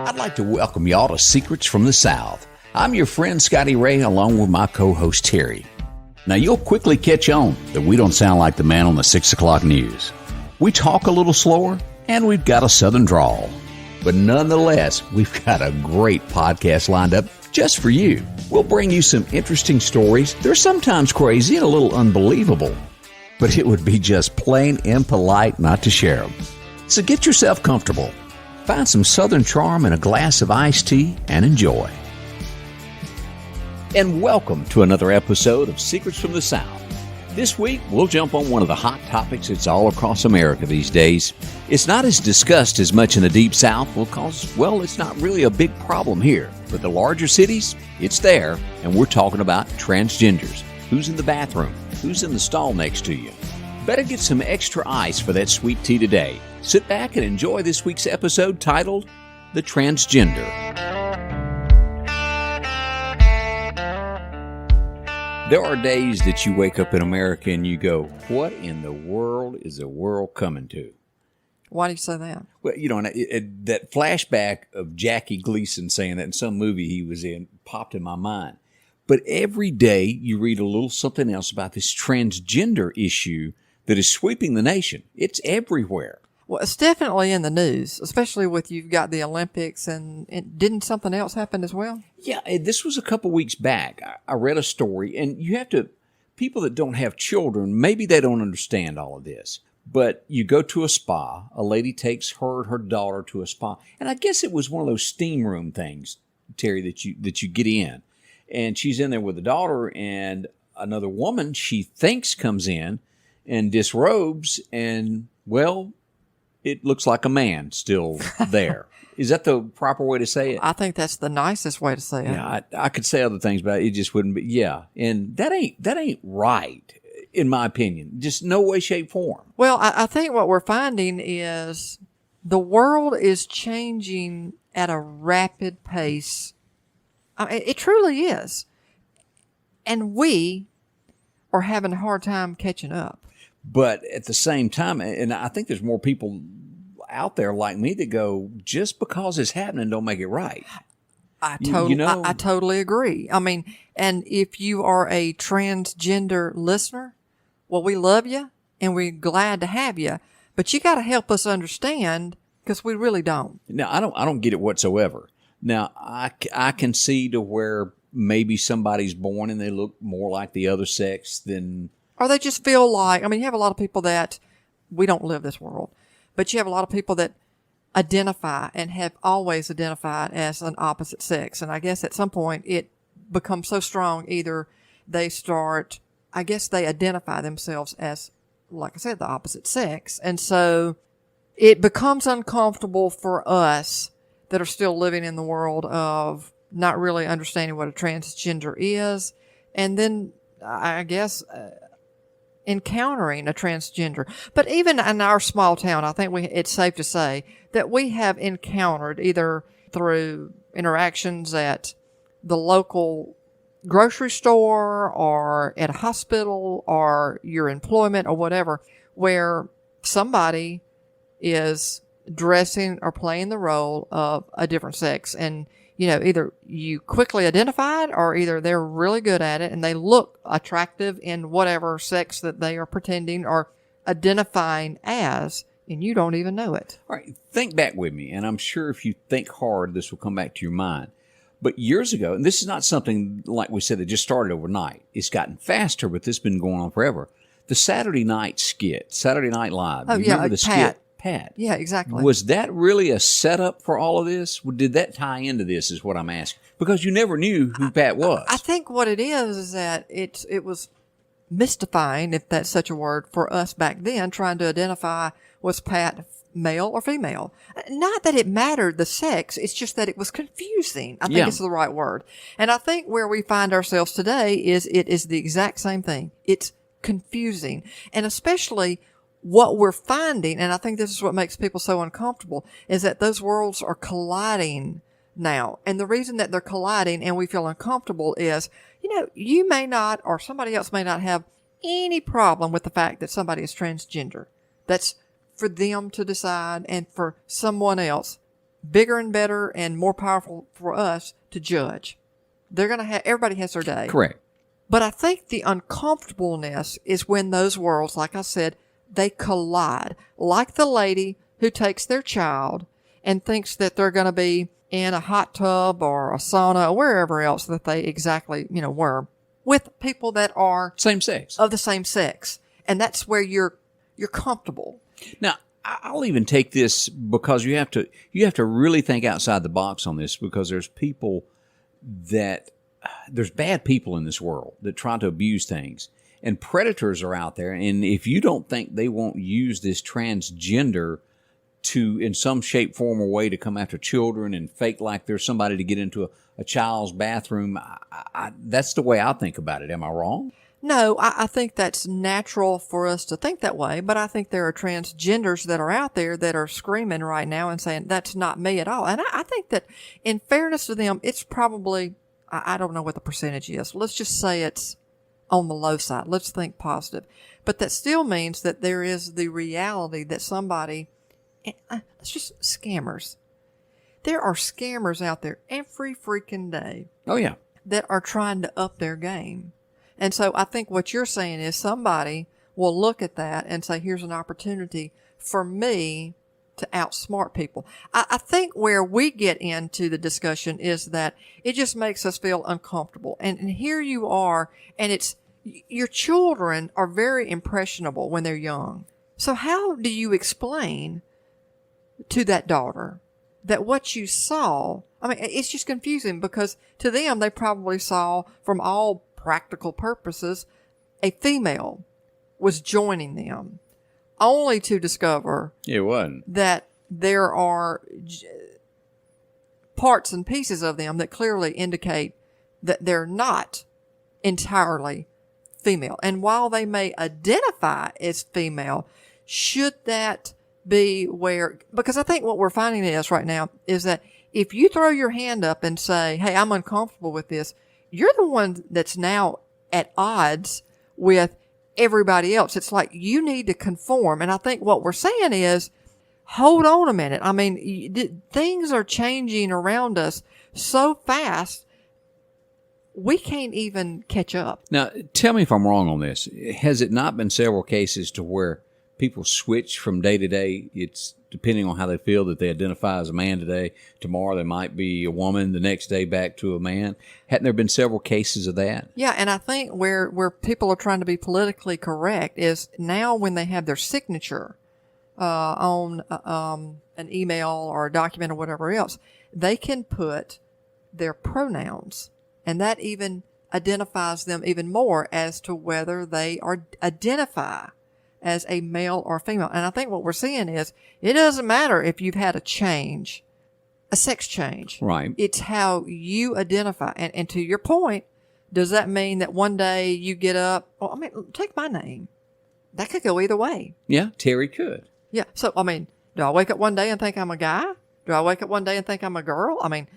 I'd like to welcome y'all to Secrets from the South. I'm your friend Scotty Ray, along with my co-host Terry. Now, you'll quickly catch on that we don't sound like the man on the 6 o'clock news. We talk a little slower, and we've got a southern drawl. But nonetheless, we've got a great podcast lined up just for you. We'll bring you some interesting stories. They're sometimes crazy and a little unbelievable, but it would be just plain impolite not to share them. So get yourself comfortable. Find some southern charm in a glass of iced tea and enjoy. And welcome to another episode of Secrets from the South. This week, we'll jump on one of the hot topics that's all across America these days. It's not as discussed as much in the Deep South because, well, it's not really a big problem here. But the larger cities, it's there, and we're talking about transgenders. Who's in the bathroom? Who's in the stall next to you? Better get some extra ice for that sweet tea today. Sit back and enjoy this week's episode titled, The Transgender. There are days that you wake up in America and you go, what in the world is the world coming to? Why do you say that? Well, you know, that flashback of Jackie Gleason saying that in some movie he was in popped in my mind. But every day you read a little something else about this transgender issue that is sweeping the nation. It's everywhere. Well, it's definitely in the news, especially with you've got the Olympics, and didn't something else happen as well? Yeah, this was a couple weeks back. I read a story, and you have to, people that don't have children, maybe they don't understand all of this. But you go to a spa, a lady takes her and her daughter to a spa, and I guess it was one of those steam room things, Terry, that you get in. And she's in there with the daughter, and another woman she thinks comes in and disrobes, and, well, it looks like a man still there. Is that the proper way to say it? I think that's the nicest way to say it. Yeah, I could say other things, but it just wouldn't be. Yeah, and that ain't right, in my opinion. Just no way, shape, form. Well, I think what we're finding is the world is changing at a rapid pace. I mean, it truly is. And we are having a hard time catching up. But at the same time, and I think there's more people out there like me that go, just because it's happening don't make it right. I totally agree. I mean, and if you are a transgender listener, well, we love you and we're glad to have you, but you got to help us understand because we really don't. No, I don't get it whatsoever. Now, I can see to where maybe somebody's born and they look more like the other sex than... Or they just feel like, I mean, you have a lot of people that, we don't live this world, but you have a lot of people that identify and have always identified as an opposite sex. And I guess at some point it becomes so strong, either they start, I guess they identify themselves as, like I said, the opposite sex. And so it becomes uncomfortable for us that are still living in the world of not really understanding what a transgender is. And then I guess encountering a transgender. But even in our small town, I think it's safe to say that we have encountered, either through interactions at the local grocery store or at a hospital or your employment or whatever, where somebody is dressing or playing the role of a different sex. And you know, either you quickly identify it or either they're really good at it and they look attractive in whatever sex that they are pretending or identifying as, and you don't even know it. All right, think back with me, and I'm sure if you think hard, this will come back to your mind. But years ago, and this is not something, like we said, that just started overnight. It's gotten faster, but this has been going on forever. The Saturday night skit, Saturday Night Live. Oh, yeah, remember the skit? Pat. Yeah, exactly. Was that really a setup for all of this? Did that tie into this is what I'm asking? Because you never knew who Pat was. I think what it is that it was mystifying, if that's such a word, for us back then, trying to identify was Pat male or female. Not that it mattered the sex, it's just that it was confusing. I think it's the right word. And I think where we find ourselves today is it is the exact same thing. It's confusing. And especially what we're finding, and I think this is what makes people so uncomfortable, is that those worlds are colliding now. And the reason that they're colliding and we feel uncomfortable is, you know, you may not, or somebody else may not have any problem with the fact that somebody is transgender. That's for them to decide and for someone else, bigger and better and more powerful for us, to judge. They're going to have, everybody has their day. Correct. But I think the uncomfortableness is when those worlds, like I said, they collide. Like the lady who takes their child and thinks that they're going to be in a hot tub or a sauna or wherever else that they exactly, were, with people that are Same sex. of the same sex. And that's where you're comfortable. Now, I'll even take this because you have to really think outside the box on this, because there's bad people in this world that try to abuse things, and predators are out there. And if you don't think they won't use this transgender to, in some shape, form, or way, to come after children and fake like there's somebody to get into a child's bathroom, that's the way I think about it. Am I wrong? No, I think that's natural for us to think that way, but I think there are transgenders that are out there that are screaming right now and saying, that's not me at all. And I think that in fairness to them, it's probably, I don't know what the percentage is. Let's just say it's on the low side. Let's think positive. But that still means that there is the reality that somebody, let's just scammers. There are scammers out there every freaking day. Oh, yeah. That are trying to up their game. And so I think what you're saying is somebody will look at that and say, here's an opportunity for me to outsmart people. I think where we get into the discussion is that it just makes us feel uncomfortable. And here you are, and it's, your children are very impressionable when they're young. So how do you explain to that daughter that what you saw, I mean, it's just confusing, because to them, they probably saw, from all practical purposes, a female was joining them, only to discover that there are parts and pieces of them that clearly indicate that they're not entirely female. And while they may identify as female, should that be where, because I think what we're finding is right now is that if you throw your hand up and say, hey, I'm uncomfortable with this, you're the one that's now at odds with everybody else. It's like you need to conform. And I think what we're saying is, hold on a minute. I mean, things are changing around us so fast, we can't even catch up. Now, tell me if I'm wrong on this. Has it not been several cases to where people switch from day to day? It's depending on how they feel, that they identify as a man today. Tomorrow they might be a woman. The next day back to a man. Hadn't there been several cases of that? Yeah, and I think where people are trying to be politically correct is now when they have their signature on an email or a document or whatever else, they can put their pronouns, and that even identifies them even more as to whether they identify as a male or female. And I think what we're seeing is it doesn't matter if you've had a change, a sex change. Right. It's how you identify. And to your point, does that mean that one day you get up? Well, I mean, take my name. That could go either way. Yeah, Terry could. Yeah. So, I mean, do I wake up one day and think I'm a guy? Do I wake up one day and think I'm a girl? I mean,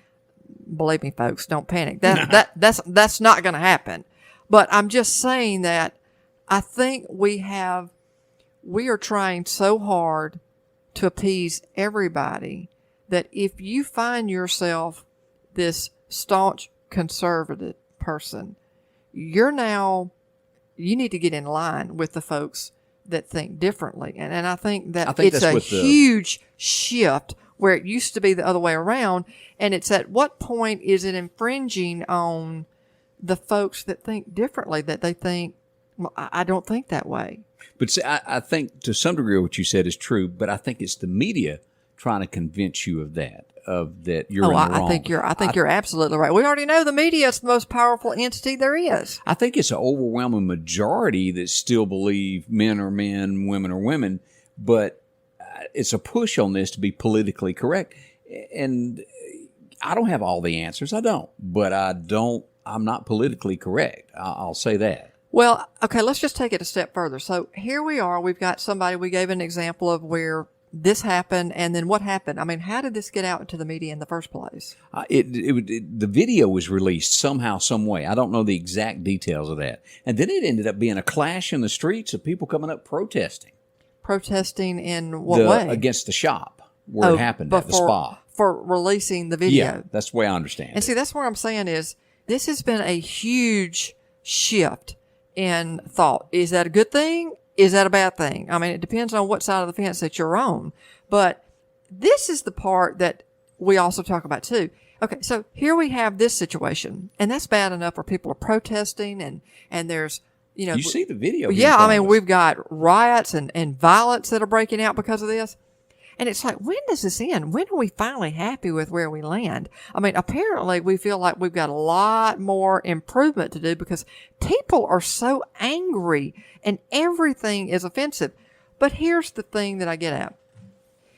believe me, folks, don't panic. That's not going to happen. But I'm just saying that I think we are trying so hard to appease everybody that if you find yourself this staunch conservative person, you need to get in line with the folks that think differently. And I think that it's a huge shift where it used to be the other way around. And it's at what point is it infringing on the folks that think differently, that they think, well, I don't think that way. But see, I think to some degree what you said is true, but I think it's the media trying to convince you of that you're in the wrong. I think you're absolutely right. We already know the media is the most powerful entity there is. I think it's an overwhelming majority that still believe men are men, women are women, but it's a push on this to be politically correct. And I don't have all the answers. I don't. But I'm not politically correct. I'll say that. Well, okay, let's just take it a step further. So here we are. We've got somebody, we gave an example of where this happened, and then what happened? I mean, how did this get out to the media in the first place? The video was released somehow, some way. I don't know the exact details of that. And then it ended up being a clash in the streets of people coming up protesting. Protesting in what way? Against the shop where it happened at the spa. For releasing the video. Yeah, that's the way I understand it. And see, that's what I'm saying is this has been a huge shift in thought. Is that a good thing? Is that a bad thing? I mean, it depends on what side of the fence that you're on. But this is the part that we also talk about too. Okay, so here we have this situation, and that's bad enough where people are protesting and there's, you see the video. Yeah, I mean, we've got riots and violence that are breaking out because of this. And it's like, when does this end? When are we finally happy with where we land? I mean, apparently we feel like we've got a lot more improvement to do because people are so angry and everything is offensive. But here's the thing that I get at.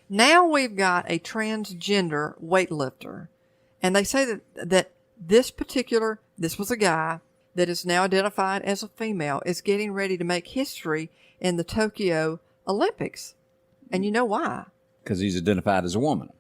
Now we've got a transgender weightlifter. And they say that this was a guy that is now identified as a female, is getting ready to make history in the Tokyo Olympics. And you know why? Because he's identified as a woman.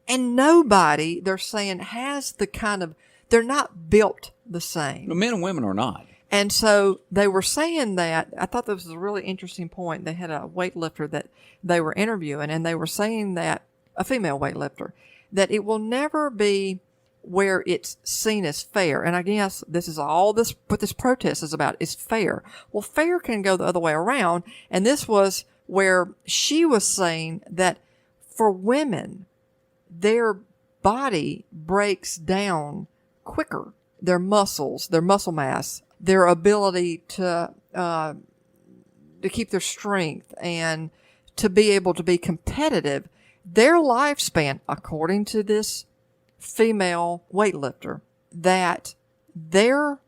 And nobody, they're saying, has the kind of, they're not built the same. No, men and women are not. And so they were saying that, I thought this was a really interesting point. They had a weightlifter that they were interviewing, and they were saying that, a female weightlifter, that it will never be where it's seen as fair. And I guess this is all this, what this protest is about, is fair. Well, fair can go the other way around. And this was where she was saying that for women, their body breaks down quicker. Their muscles, their muscle mass, their ability to keep their strength and to be able to be competitive, their lifespan, according to this female weightlifter, that their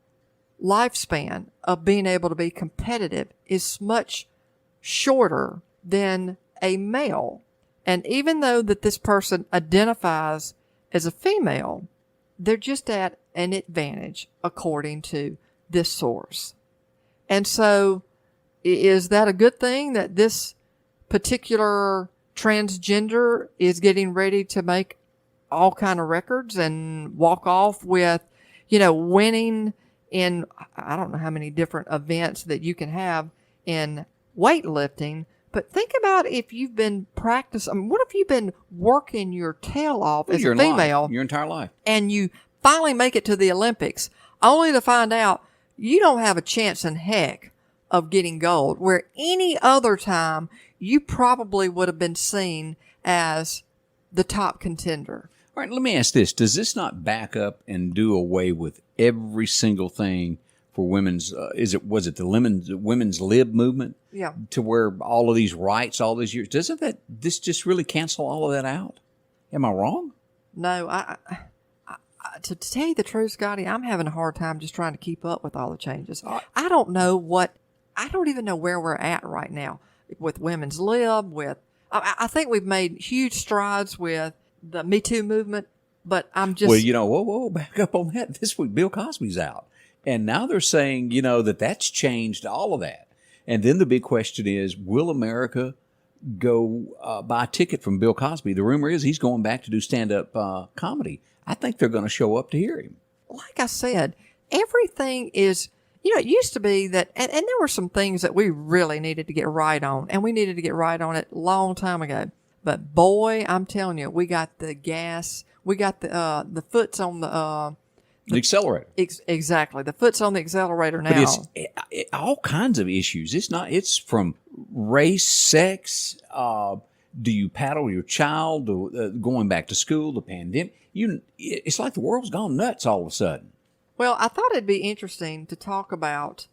lifespan of being able to be competitive is much shorter than a male. And even though that this person identifies as a female, they're just at an advantage according to this source. And so is that a good thing that this particular transgender is getting ready to make all kind of records and walk off with, winning in, I don't know how many different events that you can have in weightlifting, but think about if you've been practicing. I mean, what if you've been working your tail off as a female your entire life, and you finally make it to the Olympics, only to find out you don't have a chance in heck of getting gold, where any other time you probably would have been seen as the top contender. All right, let me ask this. Does this not back up and do away with every single thing for women's, was it the women's lib movement? Yeah. To where all of these rights, all these years, doesn't this just really cancel all of that out? Am I wrong? No, to tell you the truth, Scotty, I'm having a hard time just trying to keep up with all the changes. I don't even know where we're at right now with women's lib, I think we've made huge strides with the Me Too movement, but I'm just... Well, whoa, back up on that. This week, Bill Cosby's out. And now they're saying, that's changed all of that. And then the big question is, will America go buy a ticket from Bill Cosby? The rumor is he's going back to do stand-up comedy. I think they're going to show up to hear him. Like I said, everything is... it used to be that, and there were some things that we really needed to get right on, and we needed to get right on it a long time ago. But boy, I'm telling you, we got the gas, we got the foot's on the accelerator. Exactly, the foot's on the accelerator now. But it's all kinds of issues. It's from race, sex. Do you paddle your child? Going back to school, the pandemic. It's like the world's gone nuts all of a sudden. Well, I thought it'd be interesting to talk about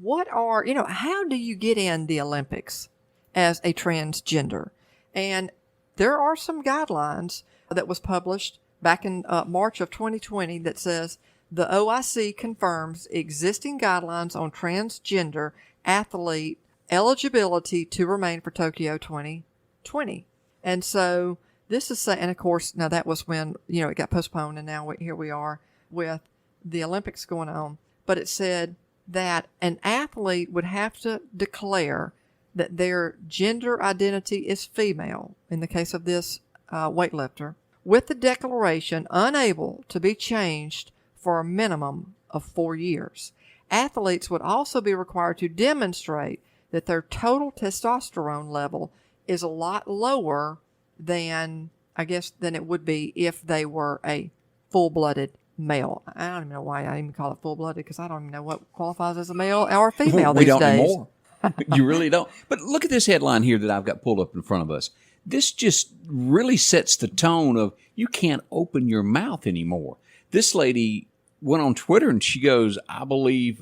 how do you get in the Olympics as a transgender? And there are some guidelines that was published back in March of 2020 that says the OIC confirms existing guidelines on transgender athlete eligibility to remain for Tokyo 2020. And so this is, and of course, now that was when, it got postponed, and now here we are with the Olympics going on. But it said that an athlete would have to declare that their gender identity is female, in the case of this weightlifter, with the declaration unable to be changed for a minimum of 4 years. Athletes would also be required to demonstrate that their total testosterone level is a lot lower than, I guess, than it would be if they were a full-blooded male. I don't even know why I even call it full-blooded, because I don't even know what qualifies as a male or a female we these don't days. anymore. You really don't. But look at this headline here that I've got pulled up in front of us. This just really sets the tone of you can't open your mouth anymore. This lady went on Twitter and she goes, I believe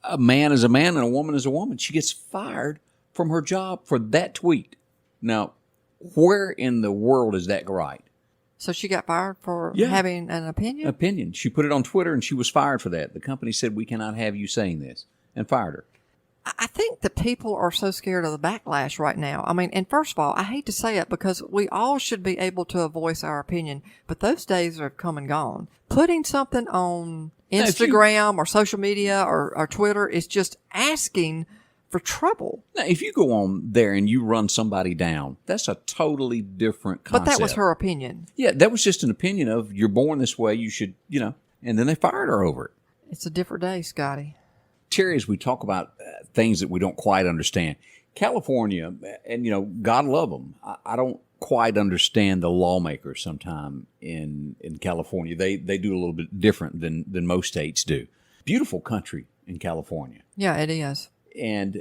a man is a man and a woman is a woman. She gets fired from her job for that tweet. Now, where in the world is that right? So she got fired for having an opinion? Opinion. She put it on Twitter and she was fired for that. The company said, we cannot have you saying this, and fired her. I think that people are so scared of the backlash right now. I mean, and first of all, I hate to say it because we all should be able to voice our opinion, but those days are come and gone. Putting something on Instagram or social media or Twitter is just asking for trouble. Now, if you go on there and you run somebody down, that's a totally different concept. But that was her opinion. Yeah, that was just an opinion of you're born this way, you should, and then they fired her over it. It's a different day, Scotty. Terry, as we talk about things that we don't quite understand, California, and, God love them, I don't quite understand the lawmakers sometime in California. They do a little bit different than most states do. Beautiful country in California. Yeah, it is. And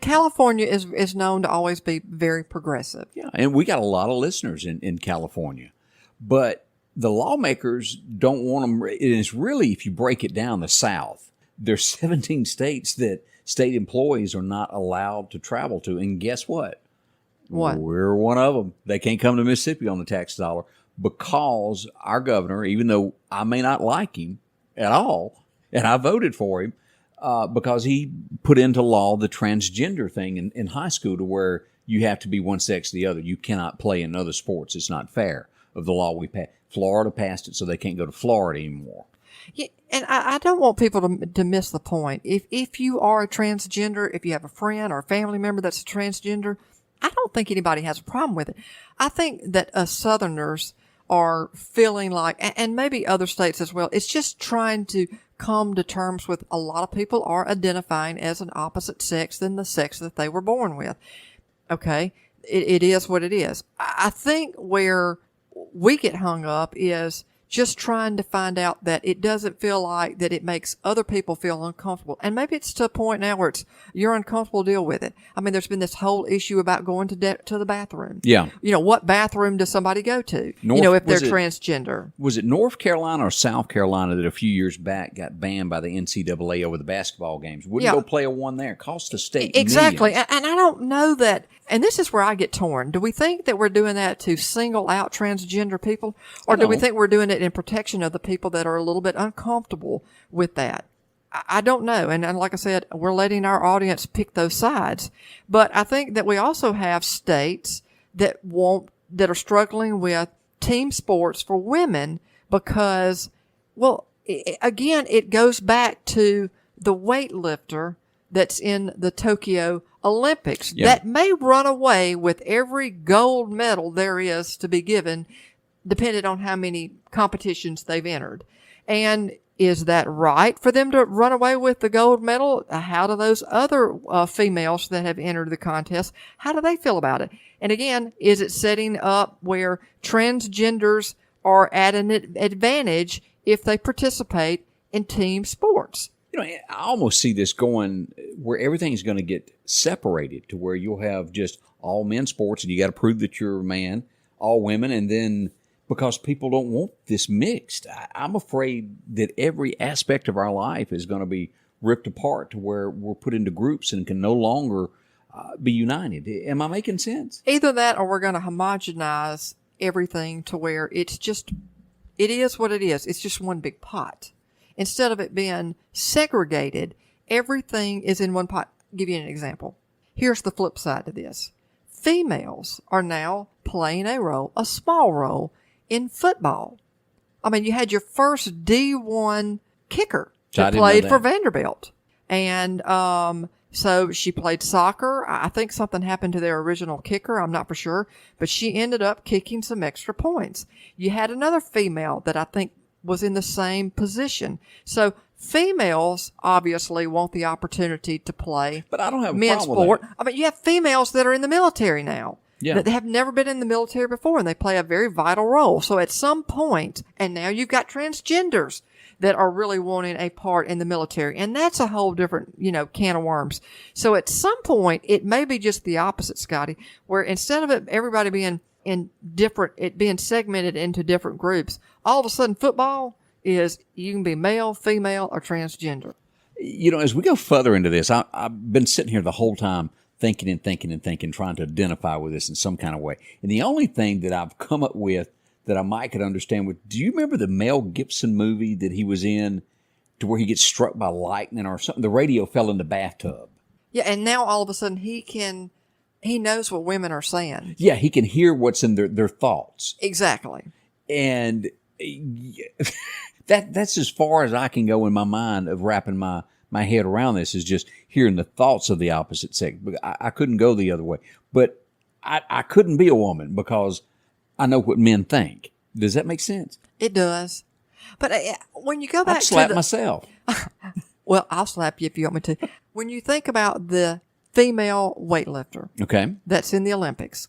California is known to always be very progressive. Yeah, and we got a lot of listeners in California. But the lawmakers don't want them. And it's really, if you break it down, the South. There's 17 states that state employees are not allowed to travel to. And guess what? What? We're one of them. They can't come to Mississippi on the tax dollar because our governor, even though I may not like him at all, and I voted for him, because he put into law the transgender thing in high school to where you have to be one sex or the other. You cannot play in other sports. It's not fair of the law we passed. Florida passed it so they can't go to Florida anymore. Yeah, and I don't want people to miss the point. If you are a transgender, if you have a friend or a family member that's a transgender, I don't think anybody has a problem with it. I think that us Southerners are feeling like, and maybe other states as well, it's just trying to come to terms with a lot of people are identifying as an opposite sex than the sex that they were born with. Okay, it is what it is. I think where we get hung up is just trying to find out that it doesn't feel like that it makes other people feel uncomfortable. And maybe it's to a point now where you're uncomfortable to deal with it. I mean, there's been this whole issue about going to the bathroom. Yeah. What bathroom does somebody go to? If they're transgender. Was it North Carolina or South Carolina that a few years back got banned by the NCAA over the basketball games? Wouldn't go play a one there. Cost the state Exactly. millions. And I don't know that. And this is where I get torn. Do we think that we're doing that to single out transgender people? Or do we think we're doing it in protection of the people that are a little bit uncomfortable with that? I don't know. And like I said, we're letting our audience pick those sides. But I think that we also have states that are struggling with team sports for women because, again, it goes back to the weightlifter that's in the Tokyo Olympics that may run away with every gold medal there is to be given, depending on how many competitions they've entered. And is that right for them to run away with the gold medal? How do those other females that have entered the contest, how do they feel about it? And again, is it setting up where transgenders are at an advantage if they participate in team sports? I almost see this going where everything's going to get separated to where you'll have just all men's sports and you got to prove that you're a man, all women, and then because people don't want this mixed, I'm afraid that every aspect of our life is going to be ripped apart to where we're put into groups and can no longer be united. Am I making sense? Either that or we're going to homogenize everything to where it is what it is. It's just one big pot. Instead of it being segregated, everything is in one pot. I'll give you an example. Here's the flip side to this. Females are now playing a small role in football. I mean, you had your first D1 kicker that played for Vanderbilt. And so she played soccer. I think something happened to their original kicker. I'm not for sure. But she ended up kicking some extra points. You had another female that I think was in the same position. So Females obviously want the opportunity to play But I don't have a men's problem sport. with that. I mean, you have females that are in the military now. Yeah. That have never been in the military before, and they play a very vital role. So at some point, and now you've got transgenders that are really wanting a part in the military. And that's a whole different, can of worms. So at some point, it may be just the opposite, Scotty, where instead of everybody being being segmented into different groups, all of a sudden football is you can be male, female, or transgender. As we go further into this, I've been sitting here the whole time thinking, trying to identify with this in some kind of way. And the only thing that I've come up with that I might could understand with, do you remember the Mel Gibson movie that he was in to where he gets struck by lightning or something? The radio fell in the bathtub. Yeah, and now all of a sudden he knows what women are saying. Yeah, he can hear what's in their thoughts. Exactly. And that's as far as I can go in my mind of wrapping my head around this, is just hearing the thoughts of the opposite sex. I couldn't go the other way. But I couldn't be a woman because I know what men think. Does that make sense? It does. But when you go back I'd slap myself. Well, I'll slap you if you want me to. When you think about the female weightlifter that's in the Olympics,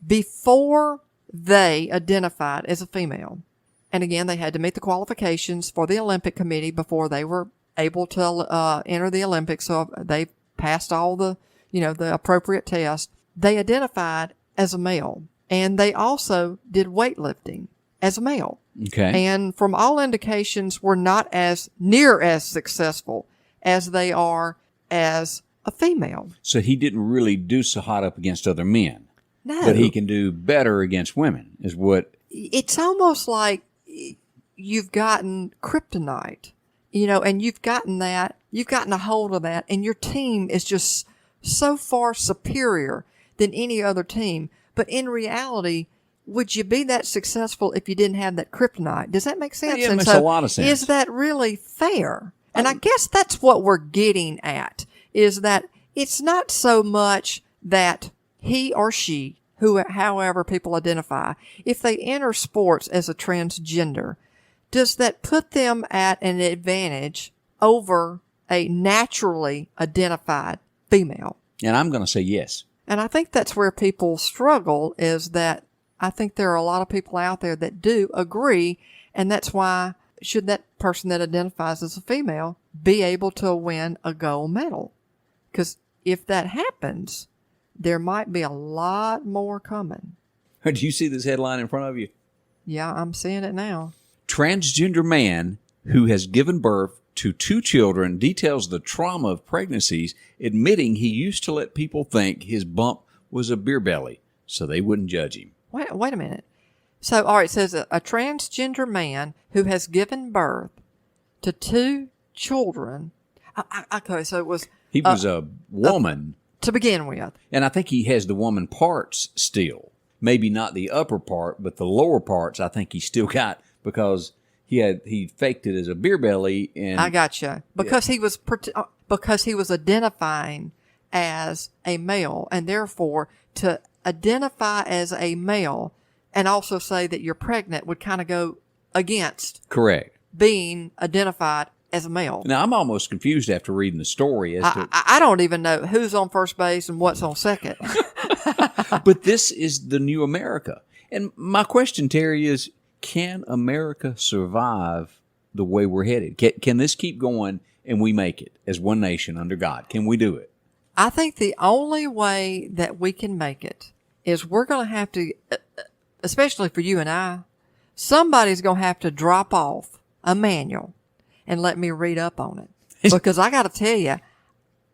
before they identified as a female, and again, they had to meet the qualifications for the Olympic Committee before they were able to enter the Olympics. So they passed all the appropriate tests. They identified as a male, and they also did weightlifting as a male. Okay. And from all indications, were not as near as successful as they are as a female. So he didn't really do so hot up against other men. No. But he can do better against women, is what. It's almost like you've gotten kryptonite, and you've gotten a hold of that, and your team is just so far superior than any other team. But in reality, would you be that successful if you didn't have that kryptonite? Does that make sense? Yeah, it makes a lot of sense. Is that really fair? And I guess that's what we're getting at, is that it's not so much that he or she, however people identify, if they enter sports as a transgender, does that put them at an advantage over a naturally identified female? And I'm going to say yes. And I think that's where people struggle, is that I think there are a lot of people out there that do agree, and that's why should that person that identifies as a female be able to win a gold medal? Because if that happens, there might be a lot more coming. Do you see this headline in front of you? Yeah, I'm seeing it now. Transgender man who has given birth to 2 children details the trauma of pregnancies, admitting he used to let people think his bump was a beer belly so they wouldn't judge him. Wait a minute. So, all right, it says a transgender man who has given birth to 2 children. Okay, so it was... He was a woman. To begin with. And I think he has the woman parts still. Maybe not the upper part, but the lower parts I think he still got, because he faked it as a beer belly. And I gotcha. Because he was identifying as a male, and therefore to identify as a male and also say that you're pregnant would kind of go against correct being identified as a male. Now, I'm almost confused after reading the story as to... I don't even know who's on first base and what's on second. But this is the new America. And my question, Terry, is, can America survive the way we're headed? Can this keep going and we make it as one nation under God? Can we do it? I think the only way that we can make it is we're going to have to, especially for you and I, somebody's going to have to drop off a manual and let me read up on it. Because I got to tell you,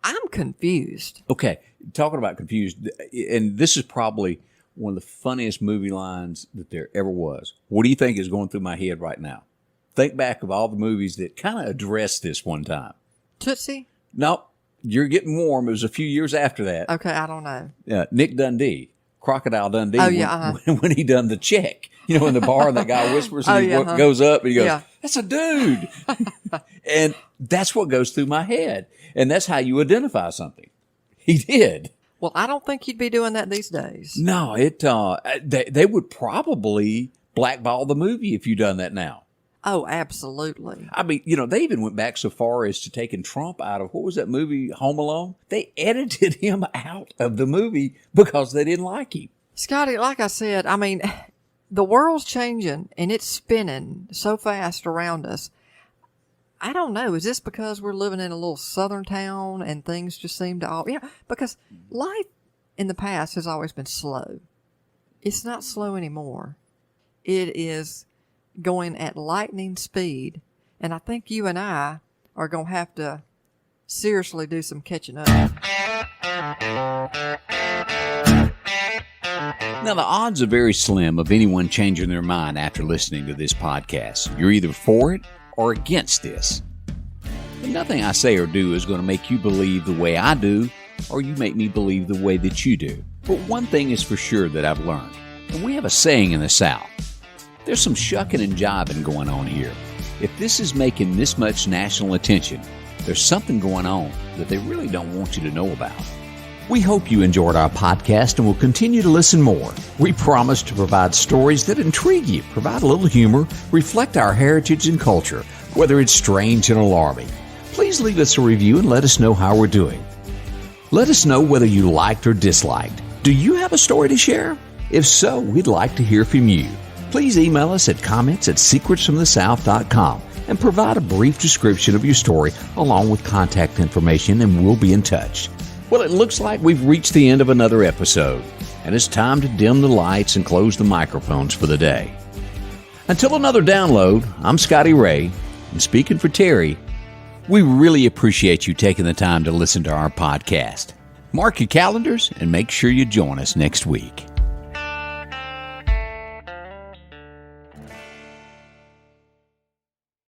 I'm confused. Okay, talking about confused, and this is probably one of the funniest movie lines that there ever was. What do you think is going through my head right now? Think back of all the movies that kind of addressed this one time. Tootsie? Nope. You're getting warm. It was a few years after that. Okay, I don't know. Nick Dundee, Crocodile Dundee. Oh, yeah. When he done the check. In the bar, and that guy whispers, and he goes up, and he goes, that's a dude. And that's what goes through my head. And that's how you identify something. He did. Well, I don't think you'd be doing that these days. No, they would probably blackball the movie if you done that now. Oh, absolutely. I mean, you know, they even went back so far as to taking Trump out of, what was that movie, Home Alone? They edited him out of the movie because they didn't like him. Scotty, like I said, I mean, the world's changing and it's spinning so fast around us. I don't know. Is this because we're living in a little southern town and things just seem to all, because life in the past has always been slow. It's not slow anymore. It is going at lightning speed. And I think you and I are going to have to seriously do some catching up. Now, the odds are very slim of anyone changing their mind after listening to this podcast. You're either for it or against this. And nothing I say or do is going to make you believe the way I do, or you make me believe the way that you do. But one thing is for sure that I've learned, and we have a saying in the South. There's some shucking and jiving going on here. If this is making this much national attention, there's something going on that they really don't want you to know about. We hope you enjoyed our podcast and will continue to listen more. We promise to provide stories that intrigue you, provide a little humor, reflect our heritage and culture, whether it's strange and alarming. Please leave us a review and let us know how we're doing. Let us know whether you liked or disliked. Do you have a story to share? If so, we'd like to hear from you. Please email us at comments@secretsfromthesouth.com and provide a brief description of your story along with contact information, and we'll be in touch. Well, it looks like we've reached the end of another episode, and it's time to dim the lights and close the microphones for the day. Until another download, I'm Scotty Ray, and speaking for Terry, we really appreciate you taking the time to listen to our podcast. Mark your calendars and make sure you join us next week.